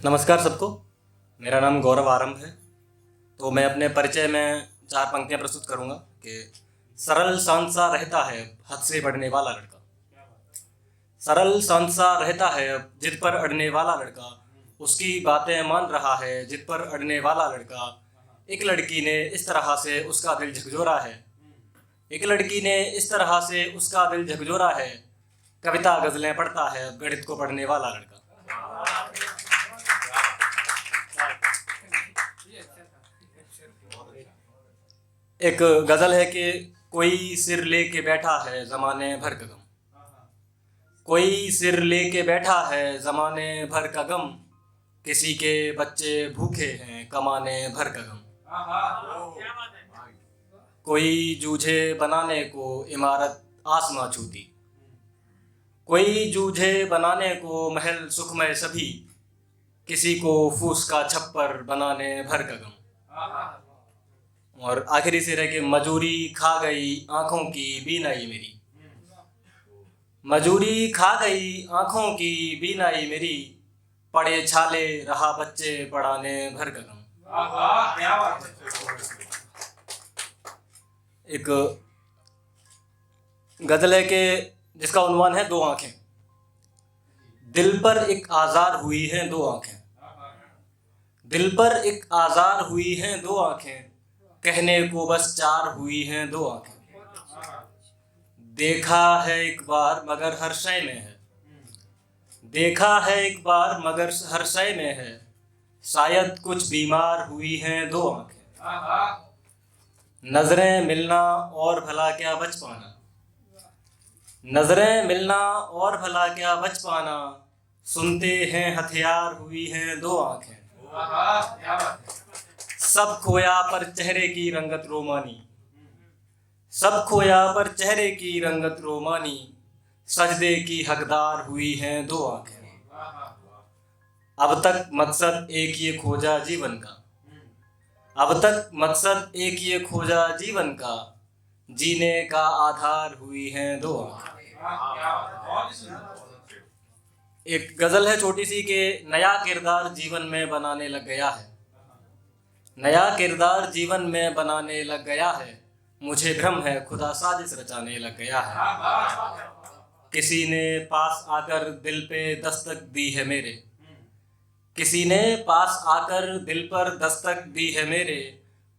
नमस्कार सबको। मेरा नाम गौरव आरंभ है। तो मैं अपने परिचय में 4 पंक्तियाँ प्रस्तुत करूँगा कि सरल शांत सा रहता है हद से बढ़ने वाला लड़का। सरल शांत सा रहता है जिद पर अड़ने वाला लड़का, उसकी बातें मान रहा है जिद पर अड़ने वाला लड़का। एक लड़की ने इस तरह से उसका दिल झकझोरा है, एक लड़की ने इस तरह से उसका दिल झकझोरा है। कविता गज़लें पढ़ता है गणित को पढ़ने वाला लड़का। एक गज़ल है कि कोई सिर लेके बैठा है ज़माने भर का गम, कोई सिर लेके बैठा है ज़माने भर का गम, किसी के बच्चे भूखे हैं कमाने भर का गम। कोई जूझे बनाने को इमारत आसमां छूती, कोई जूझे बनाने को महल सुखमय सभी, किसी को फूस का छप्पर बनाने भर का गम। और आखिरी शेर है कि मजूरी खा गई आँखों की बीनाई मेरी, मजूरी खा गई आँखों की बीनाई मेरी, पड़े छाले रहा बच्चे पढ़ाने भर का गम। एक गज़ल है कि जिसका उन्वान है दो आँखें। दिल पर एक आज़ार हुई हैं दो आँखें, दिल पर एक आज़ार हुई हैं दो आँखें, कहने को बस 4 हुई हैं दो आँखें। देखा है एक बार मगर हर शय में है, देखा है एक बार मगर हर शय में है, शायद कुछ बीमार हुई हैं दो आँखें। नजरें मिलना और भला क्या बच पाना, नजरें मिलना और भला क्या बच पाना, सुनते हैं हथियार हुई हैं दो आँखें। सब खोया पर चेहरे की रंगत रोमानी, सब खोया पर चेहरे की रंगत रोमानी, सजदे की हकदार हुई हैं दो आँखें। अब तक मकसद एक ये खोजा जीवन का, अब तक मकसद एक ये खोजा जीवन का, जीने का आधार हुई हैं दो आँखें। एक गज़ल है छोटी सी कि नया किरदार जीवन में बनाने लग गया है, नया किरदार जीवन में बनाने लग गया है, मुझे भ्रम है खुदा साजिश रचाने लग गया है। किसी ने पास आकर दिल पे दस्तक दी है मेरे, किसी ने पास आकर दिल पर दस्तक दी है मेरे,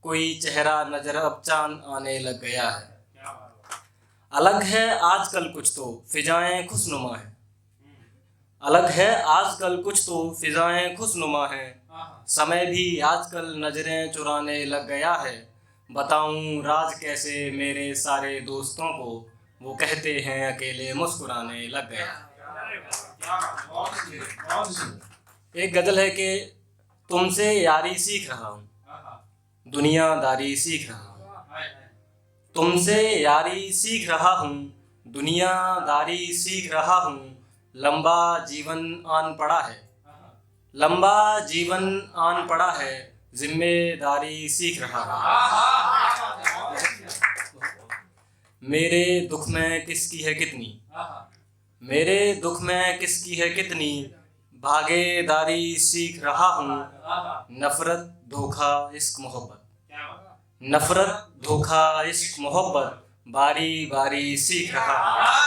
कोई चेहरा नजर अब चांद आने लग गया है। अलग है आजकल कुछ तो फिजाएं खुशनुमा है, अलग है आजकल कुछ तो फिजाएं खुशनुमा है, समय भी आजकल नजरें चुराने लग गया है। बताऊं राज कैसे मेरे सारे दोस्तों को, वो कहते हैं अकेले मुस्कुराने लग गया। एक गज़ल है कि तुमसे यारी सीख रहा हूँ, दुनियादारी सीख रहा हूँ, तुमसे यारी सीख रहा हूँ, दुनियादारी सीख रहा हूँ, लंबा जीवन आन पड़ा है, लंबा जीवन आन पड़ा है, जिम्मेदारी सीख रहा हूँ। मेरे दुख में किसकी है कितनी, मेरे दुख में किसकी है कितनी, भागीदारी सीख रहा हूँ, नफरत धोखा इश्क मोहब्बत, नफरत धोखा इश्क मोहब्बत, बारी बारी सीख रहा हूँ।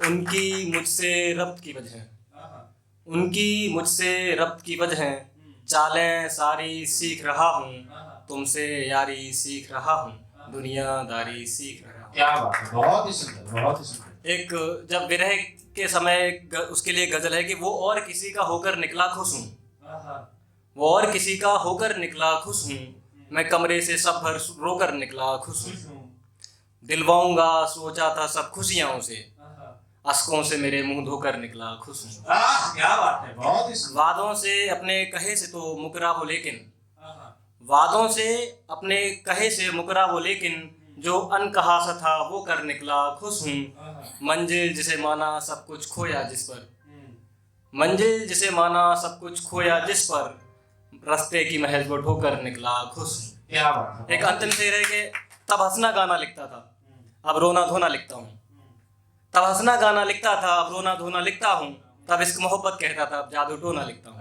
उनकी मुझसे रब्त की वजह, उनकी मुझसे रब्त की वजह, चालें सारी सीख रहा हूँ, तुमसे यारी सीख रहा हूँ, दुनियादारी सीख रहा हूँ। क्या बात है, बहुत ही सुंदर, बहुत ही सुंदर। एक जब विरह के समय उसके लिए गज़ल है कि वो और किसी का होकर निकला खुश हूँ, वो और किसी का होकर निकला खुश हूँ, मैं कमरे से सब भर रोकर निकला खुश हूँ। दिलवाऊंगा सोचा था सब खुशियाँ उसे, अश्कों से मेरे मुंह धोकर निकला खुश हूँ। क्या बात है, बहुत ही सुंदर। वादों से अपने कहे से तो मुकरा वो लेकिन, वादों से अपने कहे से मुकरा वो लेकिन, जो अनकहा सा था वो कर निकला खुश हूँ। मंजिल जिसे माना सब कुछ खोया जिस पर, मंजिल जिसे माना सब कुछ खोया जिस पर, रास्ते की महज वो ठोकर निकला खुश हूँ। क्या बात है। एक अंतिम शेर है कि तब हंसना गाना लिखता था, अब रोना धोना लिखता हूँ, तब हंसना गाना लिखता था, अब रोना धोना लिखता हूँ। तब इश्क मोहब्बत कहता था, अब जादू टोना लिखता हूँ।